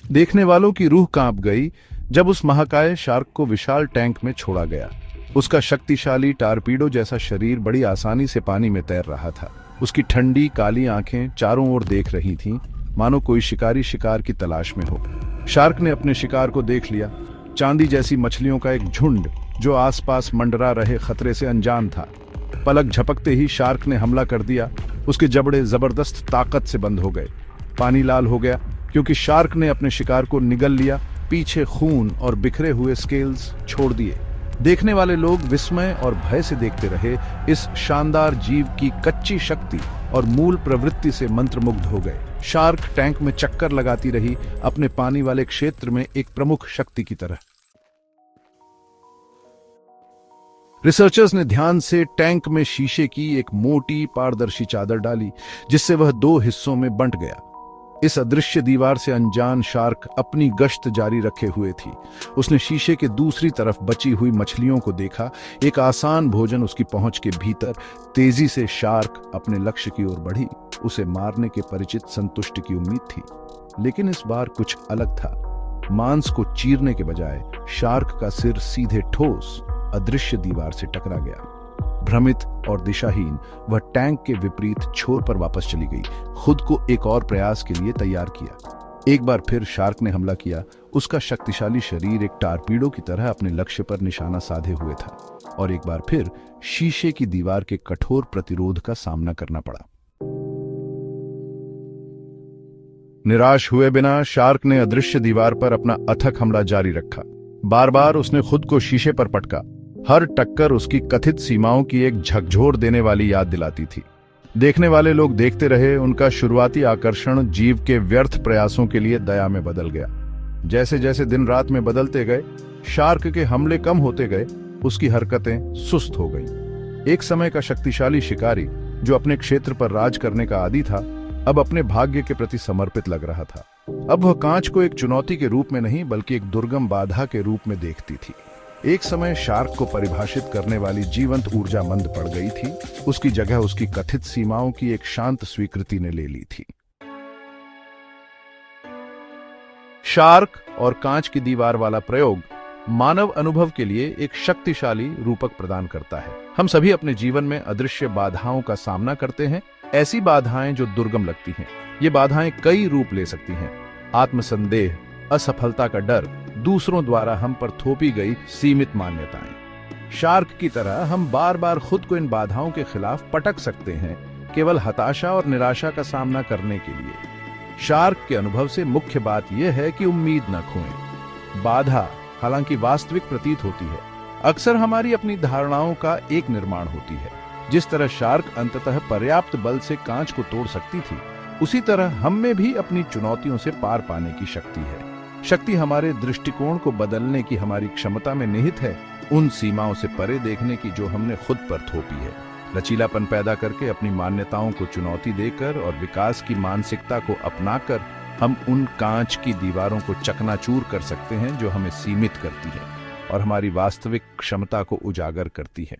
देखने वालों की रूह कांप गई जब उस महाकाय शार्क को विशाल टैंक में छोड़ा गया। उसका शक्तिशाली टारपीडो जैसा शरीर बड़ी आसानी से पानी में तैर रहा था। उसकी ठंडी काली आंखें चारों ओर देख रही थीं, मानो कोई शिकारी शिकार की तलाश में हो। शार्क ने अपने शिकार को देख लिया, चांदी जैसी मछलियों का एक झुंड जो आसपास मंडरा रहे खतरे से अनजान था। पलक झपकते ही शार्क ने हमला कर दिया। उसके जबड़े जबरदस्त ताकत से बंद हो गए। पानी लाल हो गया क्योंकि शार्क ने अपने शिकार को निगल लिया। पीछे खून और बिखरे हुए स्केल्स छोड़ दिए। देखने वाले लोग विस्मय और भय से देखते रहे। इस शानदार जीव की कच्ची शक्ति और मूल प्रवृत्ति से मंत्रमुग्ध हो गए। शार्क टैंक में चक्कर लगाती रही, अपने पानी वाले क्षेत्र में एक प्रमुख शक्ति की तरह। रिसर्चर्स ने ध्यान से टैंक में शीशे की एक मोटी पारदर्शी चादर डाली, जिससे वह दो हिस्सों में बंट गया। इस अदृश्य दीवार से अनजान शार्क अपनी गश्त जारी रखे हुए थी। उसने शीशे के दूसरी तरफ बची हुई मछलियों को देखा। एक आसान भोजन उसकी पहुंच के भीतर। तेजी से शार्क अपने लक्ष्य की ओर बढ़ी। उसे मारने के परिचित संतुष्टि की उम्मीद थी, लेकिन इस बार कुछ अलग था। मांस को चीरने के बजाय शार्क का सिर सीधे ठोस अदृश्य दीवार से टकरा गया। भ्रमित और दिशाहीन वह टैंक के विपरीत छोर पर वापस चली गई, खुद को एक और प्रयास के लिए तैयार किया। एक बार फिर शार्क ने हमला किया। उसका शक्तिशाली शरीर एक टारपीडो की तरह अपने लक्ष्य पर निशाना साधे हुए था, और एक बार फिर शीशे की दीवार के कठोर प्रतिरोध का सामना करना पड़ा। निराश हुए बिना शार्क ने अदृश्य दीवार पर अपना अथक हमला जारी रखा। बार बार उसने खुद को शीशे पर पटका। हर टक्कर उसकी कथित सीमाओं की एक झकझोर देने वाली याद दिलाती थी। देखने वाले लोग देखते रहे। उनका शुरुआती आकर्षण जीव के व्यर्थ प्रयासों के लिए दया में बदल गया। जैसे जैसे दिन रात में बदलते गए, शार्क के हमले कम होते गए। उसकी हरकतें सुस्त हो गईं। एक समय का शक्तिशाली शिकारी जो अपने क्षेत्र पर राज करने का आदी था, अब अपने भाग्य के प्रति समर्पित लग रहा था। अब वह कांच को एक चुनौती के रूप में नहीं, बल्कि एक दुर्गम बाधा के रूप में देखती थी। एक समय शार्क को परिभाषित करने वाली जीवंत ऊर्जा मंद पड़ गई थी। उसकी जगह उसकी कथित सीमाओं की एक शांत स्वीकृति ने ले ली थी। शार्क और कांच की दीवार वाला प्रयोग मानव अनुभव के लिए एक शक्तिशाली रूपक प्रदान करता है। हम सभी अपने जीवन में अदृश्य बाधाओं का सामना करते हैं। ऐसी बाधाएं जो दुर्गम लगती हैं। ये बाधाएं कई रूप ले सकती हैं। आत्मसंदेह, असफलता का डर, दूसरों द्वारा हम पर थोपी गई सीमित मान्यताएं। शार्क की तरह हम बार बार खुद को इन बाधाओं के खिलाफ पटक सकते हैं, केवल हताशा और निराशा का सामना करने के लिए। शार्क के अनुभव से मुख्य बात यह है कि उम्मीद न खोएं। बाधा हालांकि वास्तविक प्रतीत होती है, अक्सर हमारी अपनी धारणाओं का एक निर्माण होती है। जिस तरह शार्क अंततः पर्याप्त बल से कांच को तोड़ सकती थी, उसी तरह हम में भी अपनी चुनौतियों से पार पाने की शक्ति है। शक्ति हमारे दृष्टिकोण को बदलने की हमारी क्षमता में निहित है, उन सीमाओं से परे देखने की जो हमने खुद पर थोपी है। लचीलापन पैदा करके, अपनी मान्यताओं को चुनौती देकर और विकास की मानसिकता को अपनाकर हम उन कांच की दीवारों को चकनाचूर कर सकते हैं जो हमें सीमित करती है और हमारी वास्तविक क्षमता को उजागर करती है।